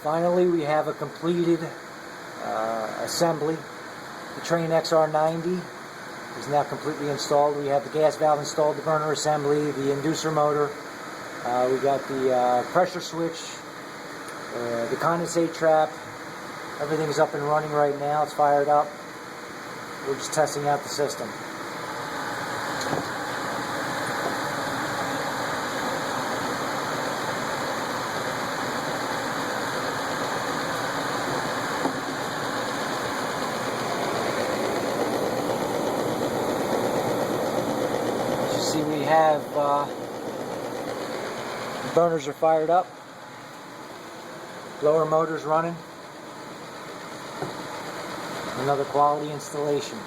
Finally, we have a completed assembly. The Trane XR90 is now completely installed. We have the gas valve installed, the burner assembly, the inducer motor. We got the pressure switch, the condensate trap. Everything is up and running right now. It's fired up. We're just testing out the system. As you see, we have the burners are fired up. Blower motor's running. Another quality installation.